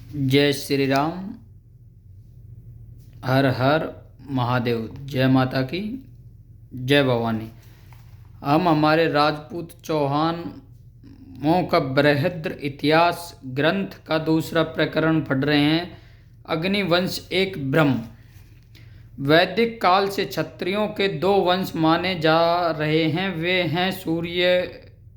जय श्री राम। हर हर महादेव। जय माता की जय भवानी। हम हमारे राजपूत चौहानों का बृहद इतिहास ग्रंथ का दूसरा प्रकरण पढ़ रहे हैं। अग्निवंश एक ब्रह्म। वैदिक काल से क्षत्रियों के दो वंश माने जा रहे हैं। वे हैं सूर्य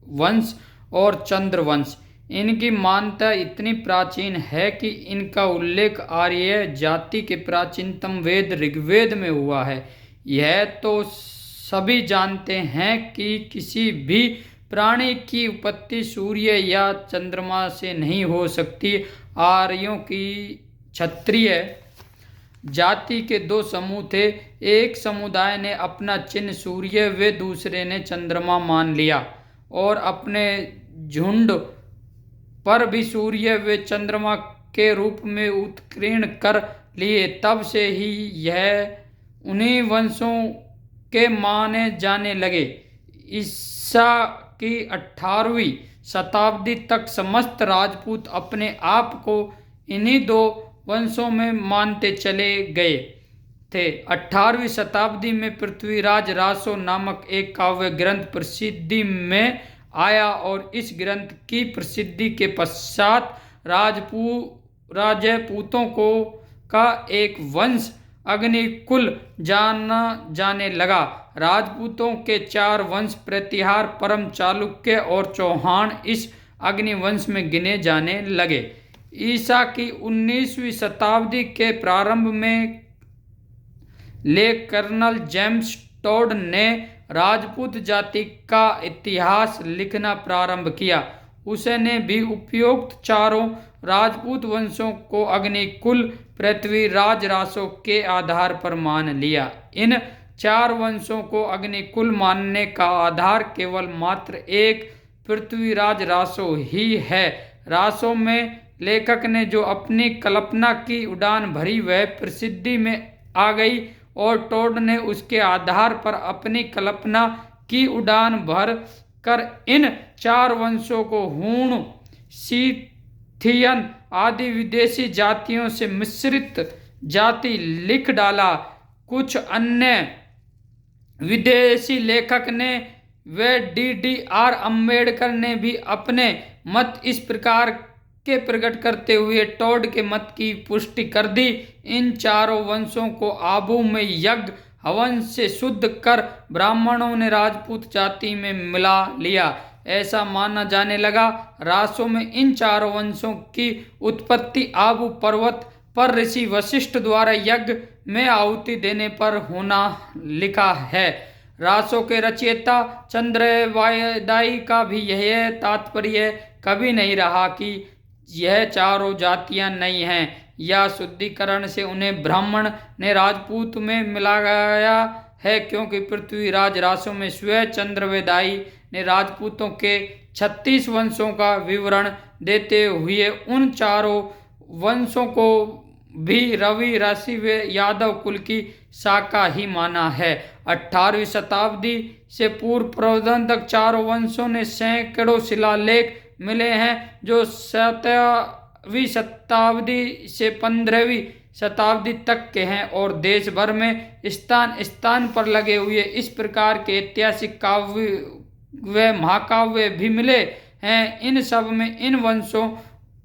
वंश और चंद्र वंश। इनकी मान्यता इतनी प्राचीन है कि इनका उल्लेख आर्य जाति के प्राचीनतम वेद ऋग्वेद में हुआ है। यह तो सभी जानते हैं कि किसी भी प्राणी की उत्पत्ति सूर्य या चंद्रमा से नहीं हो सकती। आर्यों की क्षत्रिय जाति के दो समूह थे। एक समुदाय ने अपना चिन्ह सूर्य व दूसरे ने चंद्रमा मान लिया और अपने झुंड पर भी सूर्य व चंद्रमा के रूप में उत्कीर्ण कर लिए। तब से ही यह उन्हीं वंशों के माने जाने लगे। ईसा की 18वीं शताब्दी तक समस्त राजपूत अपने आप को इन्हीं दो वंशों में मानते चले गए थे। 18वीं शताब्दी में पृथ्वीराज रासो नामक एक काव्य ग्रंथ प्रसिद्धि में आया और इस ग्रंथ की प्रसिद्धि के पश्चात राजपूतों का एक वंश अग्निकुल जाना जाने लगा। राजपूतों के चार वंश प्रतिहार, परम, चालुक्य और चौहान इस अग्निवंश में गिने जाने लगे। ईसा की 19वीं शताब्दी के प्रारंभ में कर्नल जेम्स टोड ने राजपूत जाति का इतिहास लिखना प्रारंभ किया। उसने भी उपयुक्त चारों राजपूत वंशों को अग्निकुल पृथ्वीराज रासो के आधार पर मान लिया। इन चार वंशों को अग्निकुल मानने का आधार केवल मात्र एक पृथ्वीराज रासो ही है। रासो में लेखक ने जो अपनी कल्पना की उड़ान भरी वह प्रसिद्धि में आ गई और टोड ने उसके आधार पर अपनी कल्पना की उड़ान भर कर इन चार वंशों को हूण, सीथियन आदि विदेशी जातियों से मिश्रित जाति लिख डाला। कुछ अन्य विदेशी लेखक ने व DDR अम्बेडकर ने भी अपने मत इस प्रकार के प्रकट करते हुए टोड के मत की पुष्टि कर दी। इन चारों वंशों को आबू में यज्ञ हवन से शुद्ध कर ब्राह्मणों ने राजपूत जाति में मिला लिया। ऐसा माना जाने लगा। रासों में इन चारों वंशों की उत्पत्ति आबू पर्वत पर ऋषि वशिष्ठ द्वारा यज्ञ में आहुति देने पर होना लिखा है। रासों के रचयिता चंद्रवादाई का भी यह तात्पर्य कभी नहीं रहा कि यह चारों जातियां नहीं हैं या शुद्धिकरण से उन्हें ब्राह्मण ने राजपूत में मिलाया है, क्योंकि पृथ्वीराज रासो में स्वयं चंद्रवेदाई ने राजपूतों के 36 वंशों का विवरण देते हुए उन चारों वंशों को भी रवि राशि व यादव कुल की शाखा ही माना है। 18वीं शताब्दी से पूर्व प्रबंधक चारों वंशों ने सैकड़ों शिलालेख मिले हैं जो 7वीं शताब्दी से 15वीं शताब्दी तक के हैं और देश भर में स्थान स्थान पर लगे हुए इस प्रकार के ऐतिहासिक काव्य व महाकाव्य भी मिले हैं। इन सब में इन वंशों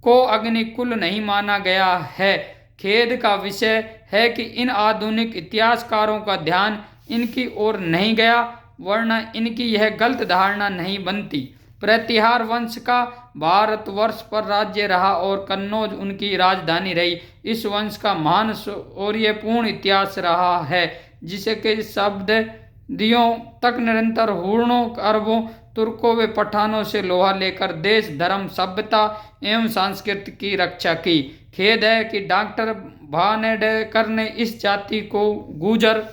को अग्निकुल नहीं माना गया है। खेद का विषय है कि इन आधुनिक इतिहासकारों का ध्यान इनकी ओर नहीं गया, वरना इनकी यह गलत धारणा नहीं बनती। प्रतिहार वंश का भारतवर्ष पर राज्य रहा और कन्नौज उनकी राजधानी रही। इस वंश का महान शौर्यपूर्ण इतिहास रहा है, जिसके शताब्दियों तक निरंतर हूणों, अरबों, तुर्कों व पठानों से लोहा लेकर देश, धर्म, सभ्यता एवं संस्कृति की रक्षा की। खेद है कि डॉक्टर भानेडकर ने इस जाति को गुर्जर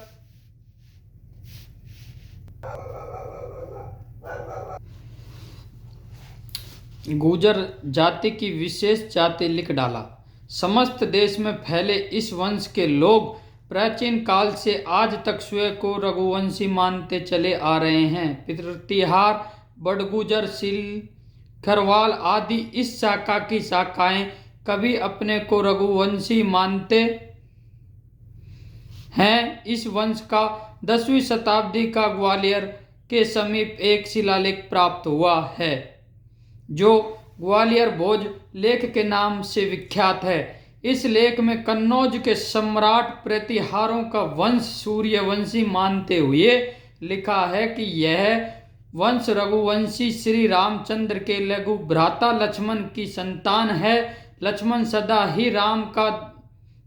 जाति की विशेष जाति लिख डाला। समस्त देश में फैले इस वंश के लोग प्राचीन काल से आज तक स्वयं को रघुवंशी मानते चले आ रहे हैं। प्रतिहार, बड़गुजर, खरवाल आदि इस शाखा की शाखाएं कभी अपने को रघुवंशी मानते हैं। इस वंश का 10वीं शताब्दी का ग्वालियर के समीप एक शिलालेख प्राप्त हुआ है, जो ग्वालियर भोज लेख के नाम से विख्यात है। इस लेख में कन्नौज के सम्राट प्रतिहारों का वंश सूर्यवंशी मानते हुए लिखा है कि यह वंश रघुवंशी श्री रामचंद्र के लघु भ्राता लक्ष्मण की संतान है। लक्ष्मण सदा ही राम का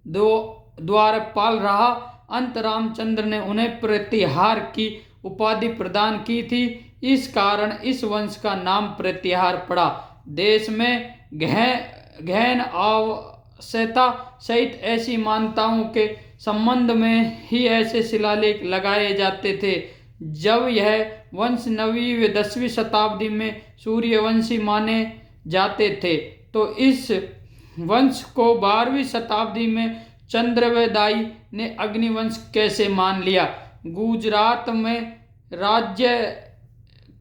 द्वारपाल रहा। अंत रामचंद्र ने उन्हें प्रतिहार की उपाधि प्रदान की थी। इस कारण इस वंश का नाम प्रतिहार पड़ा। देश में गहन आवश्यकता सहित ऐसी मान्यताओं के संबंध में ही ऐसे शिलालेख लगाए जाते थे। जब यह वंश 9वीं व 10वीं शताब्दी में सूर्यवंशी माने जाते थे, तो इस वंश को 12वीं शताब्दी में चंद्रवदाई ने अग्निवंश कैसे मान लिया। गुजरात में राज्य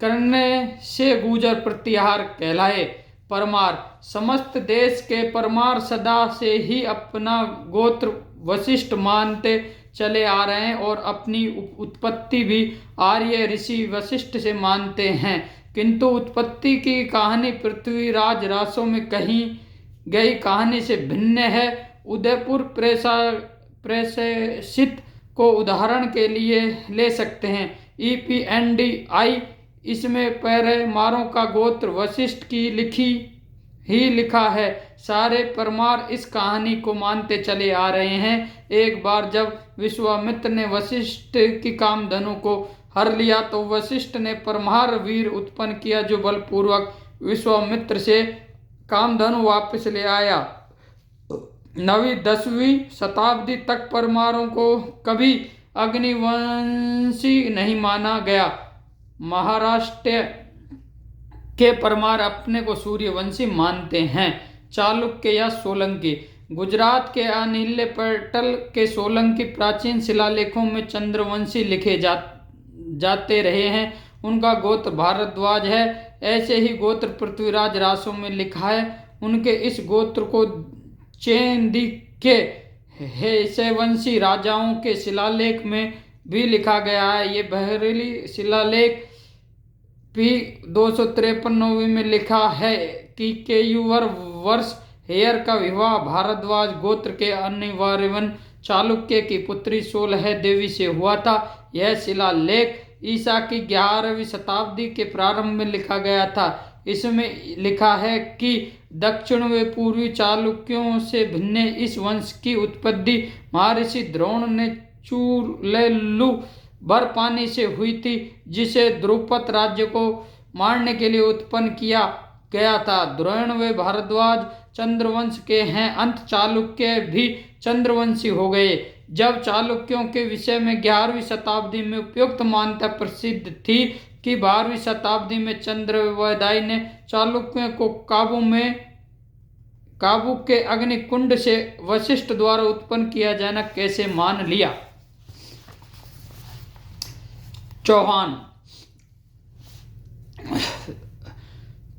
करने से गुजर प्रतिहार कहलाए। परमार समस्त देश के परमार सदा से ही अपना गोत्र वशिष्ठ मानते चले आ रहे हैं और अपनी उत्पत्ति भी आर्य ऋषि वशिष्ठ से मानते हैं, किंतु उत्पत्ति की कहानी पृथ्वीराज रासों में कही गई कहानी से भिन्न है। उदयपुर प्रेषित को उदाहरण के लिए ले सकते हैं। EPNDI इसमें परमारों का गोत्र वशिष्ठ की लिखा है। सारे परमार इस कहानी को मानते चले आ रहे हैं। एक बार जब विश्वामित्र ने वशिष्ठ की कामधनु को हर लिया, तो वशिष्ठ ने परमार वीर उत्पन्न किया, जो बलपूर्वक विश्वामित्र से कामधनु वापस ले आया। 9वीं 10वीं शताब्दी तक परमारों को कभी अग्निवंशी नहीं माना गया। महाराष्ट्र के परमार अपने को सूर्यवंशी मानते हैं। चालुक्य या सोलंकी गुजरात के अनिल्य पटल के सोलंकी प्राचीन शिलालेखों में चंद्रवंशी लिखे जाते रहे हैं। उनका गोत्र भारद्वाज है। ऐसे ही गोत्र पृथ्वीराज रासों में लिखा है। उनके इस गोत्र को चेंदी के हेसवंशी राजाओं के शिलालेख में भी लिखा गया है। ये बहरीली शिलालेख P 253 में लिखा है कि केयूवर वर्ष हेयर का विवाह भारद्वाज गोत्र के अनिवार्यवन चालुक्य की पुत्री 16 देवी से हुआ था। यह शिलालेख ईसा की 11वीं शताब्दी के प्रारंभ में लिखा गया था। इसमें लिखा है कि दक्षिण व पूर्वी चालुक्यों से भिन्न इस वंश की उत्पत्ति महर्षि द्रोण ने चूलेलु भर पानी से हुई थी, जिसे द्रुपद राज्य को मारने के लिए उत्पन्न किया गया था। द्रोण व भारद्वाज चंद्रवंश के हैं। अंत चालुक्य भी चंद्रवंशी हो गए। जब चालुक्यों के विषय में 11वीं शताब्दी में उपयुक्त मान्यता प्रसिद्ध थी कि 12वीं शताब्दी में चंद्रवदाई ने चालुक्यों को काबू के अग्निकुंड से वशिष्ठ द्वारा उत्पन्न किया जाना कैसे मान लिया। चौहान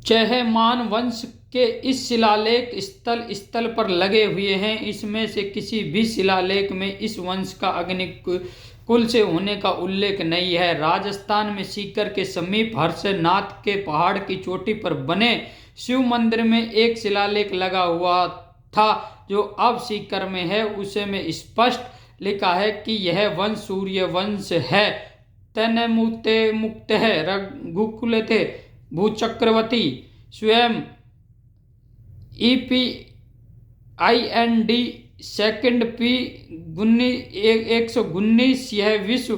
चहमान वंश के इस शिलालेख स्थल पर लगे हुए हैं। इसमें से किसी भी शिलालेख में इस वंश का अग्निकुल से होने का उल्लेख नहीं है। राजस्थान में सीकर के समीप हर्षनाथ के पहाड़ की चोटी पर बने शिव मंदिर में एक शिलालेख लगा हुआ था, जो अब सीकर में है। उसे में स्पष्ट लिखा है कि यह वंश सूर्य वंश है। तैनमुते मुक्त है रघुकुल थे भूचक्रवर्ती स्वयं EPIND सेकंड P 119 यह विश्व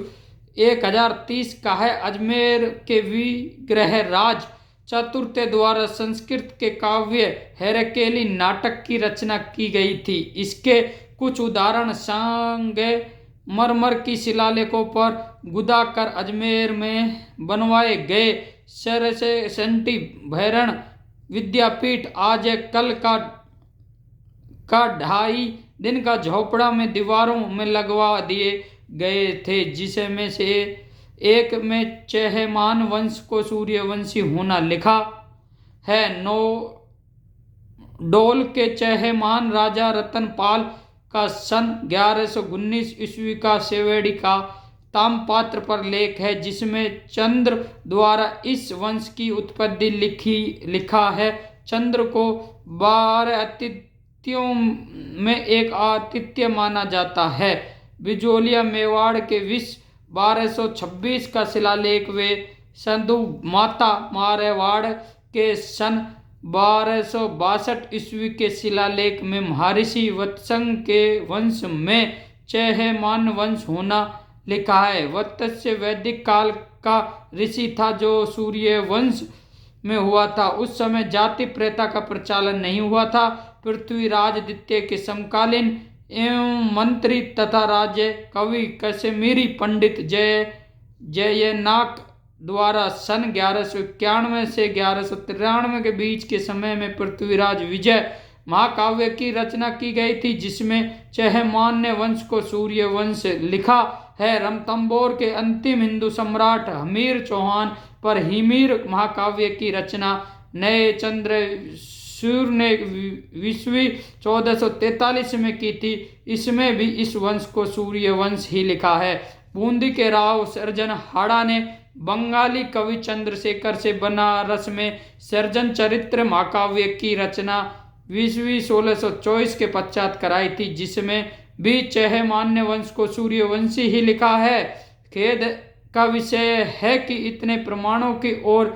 1030 का है। अजमेर के विग्रह राज चतुर्थ द्वारा संस्कृत के काव्य हेरकेली नाटक की रचना की गई थी। इसके कुछ उदाहरण संगमरमर की शिलालेखों पर गुदा कर अजमेर में बनवाए गए सरसेंटी भैरण विद्यापीठ आज कल का 2.5 दिन का झोपड़ा में दीवारों में लगवा दिए गए थे, जिसमें से एक में चहमान वंश को सूर्यवंशी होना लिखा है। डोल के चहेमान राजा रतनपाल का सन 1119 ईस्वी का सेवेड़ी का ताम्रपत्र पर लेख है, जिसमें चंद्र द्वारा इस वंश की उत्पत्ति लिखा है। चंद्र को 12 आतिथ्यों में एक आतिथ्य माना जाता है। बिजोलिया मेवाड़ के विश्व 1226 का शिलालेख वे संधु माता मारवाड़ के सन 1262 ईस्वी के शिलालेख में महर्षि वत्संग के वंश में चहेमान वंश होना लिखा है। वत्स्य वैदिक काल का ऋषि था जो सूर्य वंश में हुआ था। उस समय जाति प्रथा का प्रचलन नहीं हुआ था। पृथ्वीराज द्वितीय के समकालीन एवं मंत्री तथा राज्य कवि कश्मीरी पंडित जयनाक द्वारा सन 1191 से 1193 के बीच के समय में पृथ्वीराज विजय महाकाव्य की रचना की गई थी, जिसमें चहेमान वंश को सूर्य वंश लिखा है। रणथंभौर के अंतिम हिंदू सम्राट हमीर चौहान पर हिमीर महाकाव्य की रचना नए चंद्रसूर्य ने ईस्वी 1443 में की थी। इसमें भी इस वंश को सूर्य वंश ही लिखा है। बूंदी के राव सृजनहारा ने बंगाली कवि चंद्रशेखर से बनारस में सृजन चरित्र महाकाव्य की रचना ईस्वी 1624 के पश्चात कराई थी, जिसमें भी चहेमान वंश को सूर्यवंशी ही लिखा है। खेद का विषय है कि इतने प्रमाणों की ओर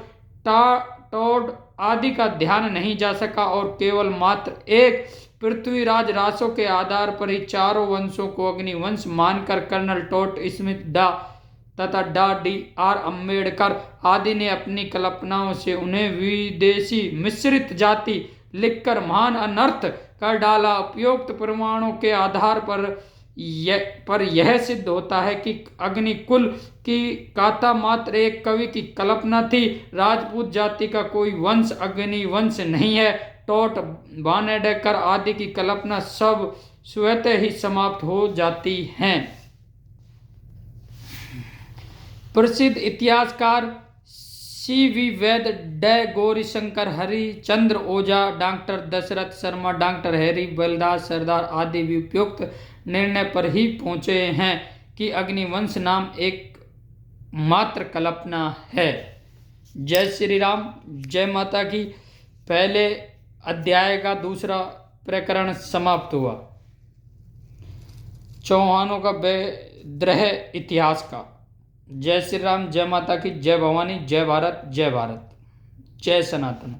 टोड आदि का ध्यान नहीं जा सका और केवल मात्र एक पृथ्वीराज रासो के आधार पर ही चारों वंशों को अग्निवंश मानकर कर्नल टोट स्मिथ तथा डा.डी.आर. अम्बेडकर आदि ने अपनी कल्पनाओं से उन्हें विदेशी मिश्रित जाति लिखकर महान अनर्थ कर डाला। उपयुक्त प्रमाणों के आधार पर यह सिद्ध होता है कि अग्निकुल की गाथा मात्र एक कवि की कल्पना थी। राजपूत जाति का कोई वंश अग्निवंश नहीं है। टोट बानेडकर आदि की कल्पना सब स्वतः ही समाप्त हो जाती हैं। प्रसिद्ध इतिहासकार सी.वी. वैद, डॉ. गौरीशंकर, हरिचंद्र ओझा, डॉक्टर दशरथ शर्मा, डॉक्टर हैरी बलदास सरदार आदि भी उपयुक्त निर्णय पर ही पहुंचे हैं कि अग्निवंश नाम एक मात्र कल्पना है। जय श्री राम, जय माता की। पहले अध्याय का दूसरा प्रकरण समाप्त हुआ। चौहानों का विद्रोह इतिहास का। जय श्री राम, जय माता की, जय भवानी, जय भारत, जय भारत, जय सनातन।